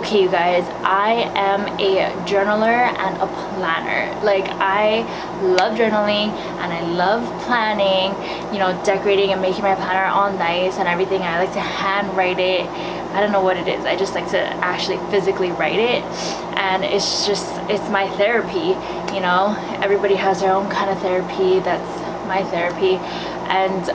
Okay, you guys, I am a journaler and a planner. Like, I love journaling and I love planning, you know, decorating and making my planner all nice and everything. I like to handwrite it. I don't know what it is. I just like to actually physically write it, and it's my therapy, you know. Everybody has their own kind of therapy. That's my therapy. And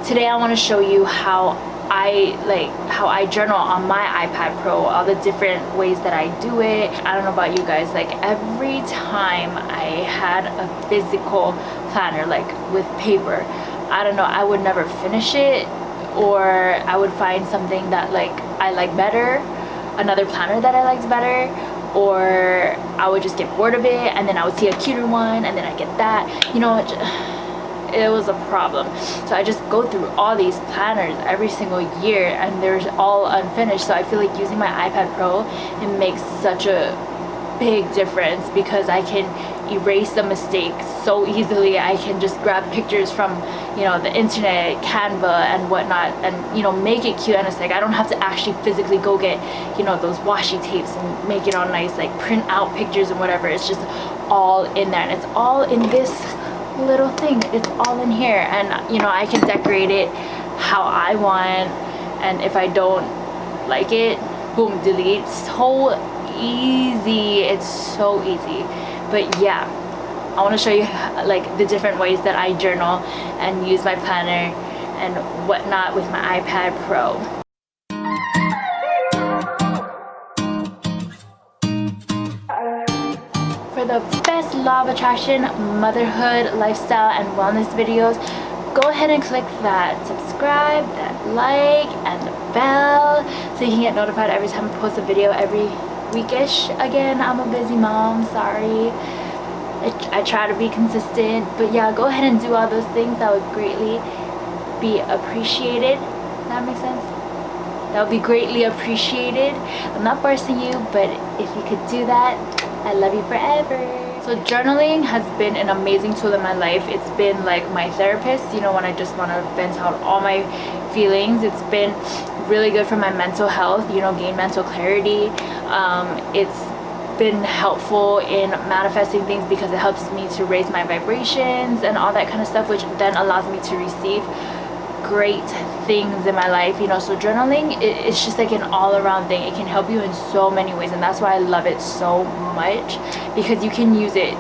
today I want to show you how I journal on my iPad Pro, all the different ways that I do it. I don't know about you guys, like every time I had a physical planner, like with paper, I don't know, I would never finish it, or I would find something that like I like better, another planner that I liked better, or I would just get bored of it and then I would see a cuter one and then I get that, you know. It was a problem. So I just go through all these planners every single year and they're all unfinished. So I feel like using my iPad Pro, it makes such a big difference because I can erase the mistakes so easily. I can just grab pictures from, you know, the internet, Canva and whatnot, and, you know, make it cute and aesthetic. I don't have to actually physically go get, you know, those washi tapes and make it all nice, like print out pictures and whatever. It's just all in there and it's all in this little thing. It's all in here, and you know, I can decorate it how I want, and if I don't like it, boom, delete. So easy. It's so easy. But yeah, I want to show you like the different ways that I journal and use my planner and whatnot with my iPad Pro. For the best law of attraction, motherhood, lifestyle, and wellness videos, go ahead and click that subscribe, that like, and the bell so you can get notified every time I post a video every weekish. Again, I'm a busy mom, sorry. I try to be consistent, but yeah, go ahead and do all those things. That would greatly be appreciated. Does that make sense? That would be greatly appreciated. I'm not forcing you, but if you could do that, I love you forever. So journaling has been an amazing tool in my life. It's been like my therapist, you know, when I just want to vent out all my feelings. It's been really good for my mental health, you know, gain mental clarity. It's been helpful in manifesting things because it helps me to raise my vibrations and all that kind of stuff, which then allows me to receive great things in my life, you know. So journaling, it's just like an all-around thing. It can help you in so many ways, and that's why I love it so much, because you can use it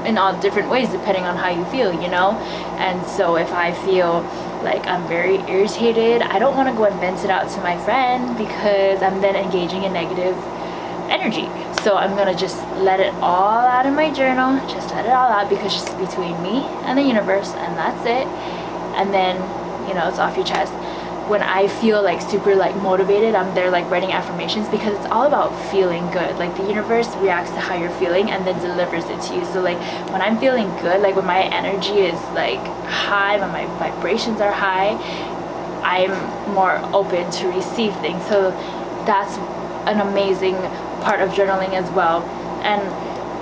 in all different ways depending on how you feel, you know. And so if I feel like I'm very irritated, I don't want to go and vent it out to my friend because I'm then engaging in negative energy. So I'm gonna just let it all out in my journal, just let it all out, because it's between me and the universe, and that's it. And then, you know, it's off your chest. When I feel like super like motivated, I'm there like writing affirmations, because it's all about feeling good. Like the universe reacts to how you're feeling and then delivers it to you. So like when I'm feeling good, like when my energy is like high, when my vibrations are high, I'm more open to receive things. So that's an amazing part of journaling as well. And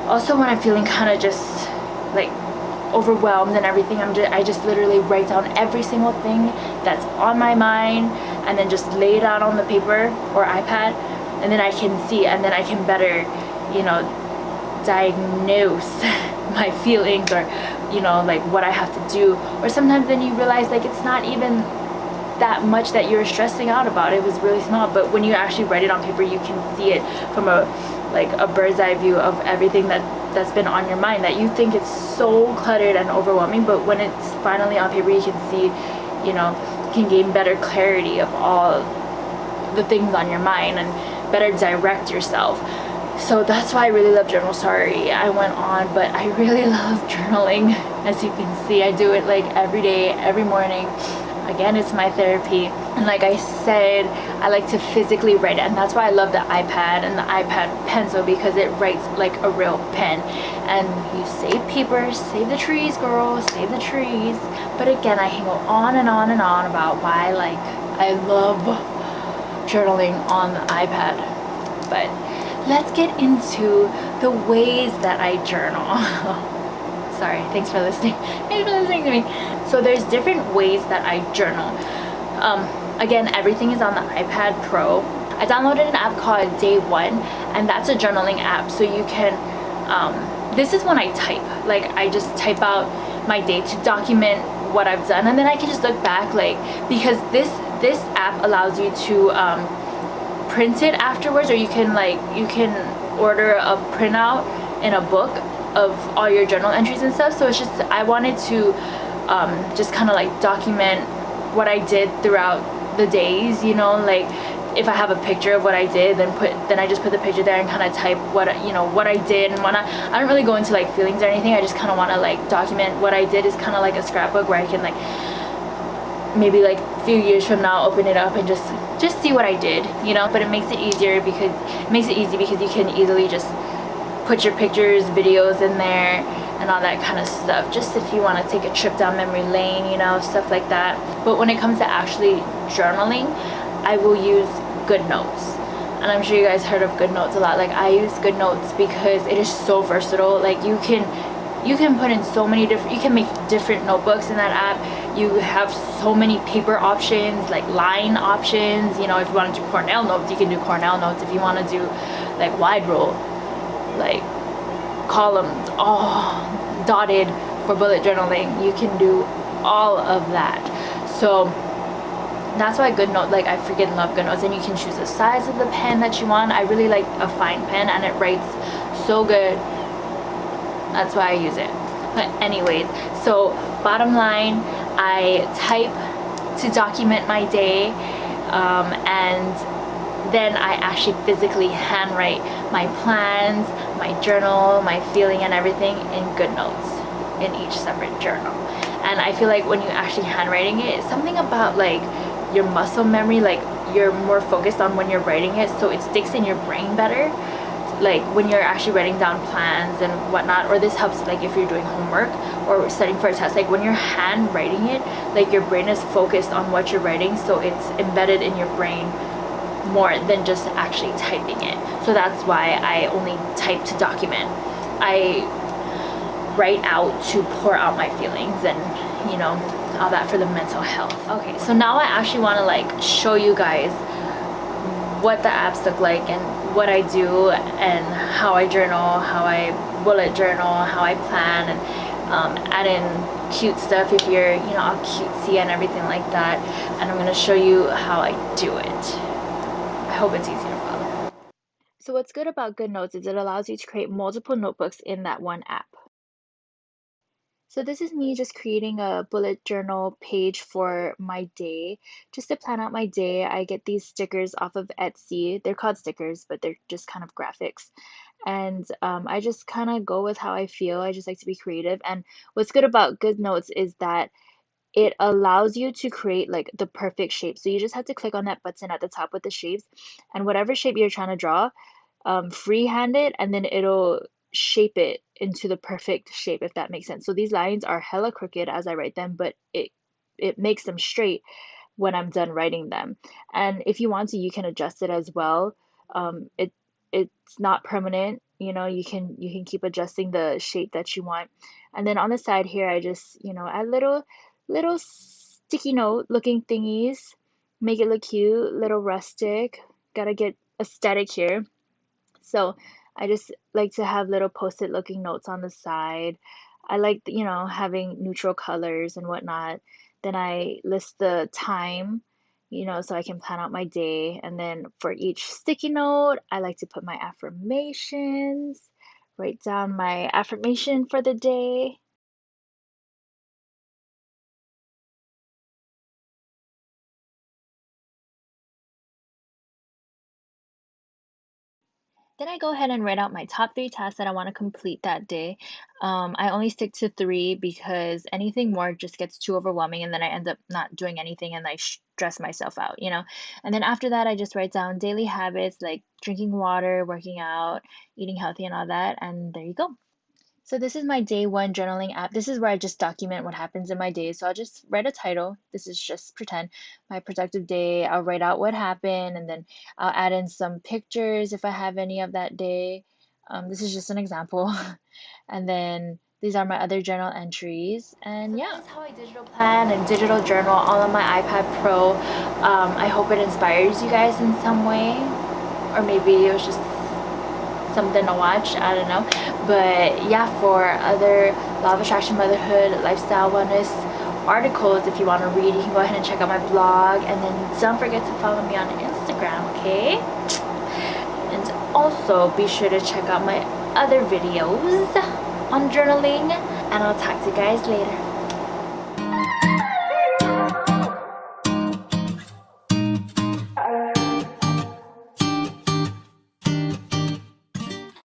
also when I'm feeling kind of just like overwhelmed and everything, I just literally write down every single thing that's on my mind and then just lay it out on the paper or iPad, and then I can see, and then I can better, you know, diagnose my feelings, or, you know, like what I have to do. Or sometimes then you realize like it's not even that much that you're stressing out about. It was really small, but when you actually write it on paper, you can see it from a bird's eye view of everything that's been on your mind, that you think it's so cluttered and overwhelming, but when it's finally on paper, you can see, you know, you can gain better clarity of all the things on your mind and better direct yourself. So that's why I really love journal. Sorry, I went on, but I really love journaling. As you can see, I do it like every day, every morning. Again, it's my therapy, and like I said, I like to physically write it, and that's why I love the iPad and the iPad pencil, because it writes like a real pen. And you save paper, save the trees, girl, save the trees. But again, I can go on and on and on about why like I love journaling on the iPad. But let's get into the ways that I journal. Sorry, thanks for listening. Thanks for listening to me. So there's different ways that I journal. Again, everything is on the iPad Pro. I downloaded an app called DayOne, and that's a journaling app. So you can, this is when I type. Like I just type out my day to document what I've done, and then I can just look back, like, because this app allows you to print it afterwards, or you can order a printout in a book of all your journal entries and stuff. So it's just, I wanted to just kind of like document what I did throughout the days, you know, like if I have a picture of what I did, then I just put the picture there and kind of type what, you know, what I did and whatnot. I don't really go into like feelings or anything. I just kind of want to like document what I did. Is kind of like a scrapbook where I can like maybe like a few years from now open it up and just see what I did, you know. But it makes it easier because you can easily just put your pictures, videos in there and all that kind of stuff, just if you want to take a trip down memory lane, you know, stuff like that. But when it comes to actually journaling, I will use GoodNotes, and I'm sure you guys heard of GoodNotes a lot. Like I use GoodNotes because it is so versatile. Like you can put in so many different, you can make different notebooks in that app. You have so many paper options, like line options, you know. If you want to do Cornell notes, you can do Cornell notes. If you want to do like wide roll, like columns all dotted for bullet journaling, you can do all of that. So that's why GoodNotes, like I freaking love GoodNotes. And you can choose the size of the pen that you want. I really like a fine pen and it writes so good. That's why I use it. But anyways, so bottom line, I type to document my day, and then I actually physically handwrite my plans, my journal, my feeling and everything in GoodNotes in each separate journal. And I feel like when you actually handwriting it, it's something about like your muscle memory, like you're more focused on when you're writing it, so it sticks in your brain better, like when you're actually writing down plans and whatnot. Or this helps like if you're doing homework or studying for a test, like when you're handwriting it, like your brain is focused on what you're writing, so it's embedded in your brain more than just actually typing it. So that's why I only type to document. I write out to pour out my feelings and, you know, all that for the mental health. Okay, so now I actually want to like show you guys what the apps look like and what I do and how I journal, how I bullet journal, how I plan, and add in cute stuff if you're, you know, all cutesy and everything like that. And I'm going to show you how I do it. I hope it's easy to follow. So what's good about GoodNotes is it allows you to create multiple notebooks in that one app. So this is me just creating a bullet journal page for my day, just to plan out my day. I get these stickers off of Etsy. They're called stickers, but they're just kind of graphics. And I just kind of go with how I feel. I just like to be creative. And what's good about GoodNotes is that it allows you to create like the perfect shape. So you just have to click on that button at the top with the shapes, and whatever shape you're trying to draw, freehand it, and then it'll shape it into the perfect shape, if that makes sense. So these lines are hella crooked as I write them, but it makes them straight when I'm done writing them. And if you want to, you can adjust it as well. It's not permanent, you know. You can keep adjusting the shape that you want. And then on the side here, I just, you know, add little sticky note looking thingies, make it look cute, little rustic. Gotta get aesthetic here. So I just like to have little post-it looking notes on the side. I like, you know, having neutral colors and whatnot. Then I list the time, you know, so I can plan out my day. And then for each sticky note, I like to put my affirmations, write down my affirmation for the day. Then I go ahead and write out my top 3 tasks that I want to complete that day. I only stick to 3 because anything more just gets too overwhelming, and then I end up not doing anything and I stress myself out, you know? And then after that, I just write down daily habits like drinking water, working out, eating healthy, and all that. And there you go. So this is my DayOne journaling app. This is where I just document what happens in my day. So I'll just write a title. This is just pretend my productive day. I'll write out what happened, and then I'll add in some pictures if I have any of that day. This is just an example. And then These are my other journal entries, and so yeah. That is how I digital plan and digital journal all on my iPad Pro. I hope it inspires you guys in some way, or maybe it was just something to watch, I don't know. But yeah, for other law of attraction, motherhood, lifestyle, wellness articles, if you want to read, you can go ahead and check out my blog, and then don't forget to follow me on Instagram, okay? And also be sure to check out my other videos on journaling, and I'll talk to you guys later.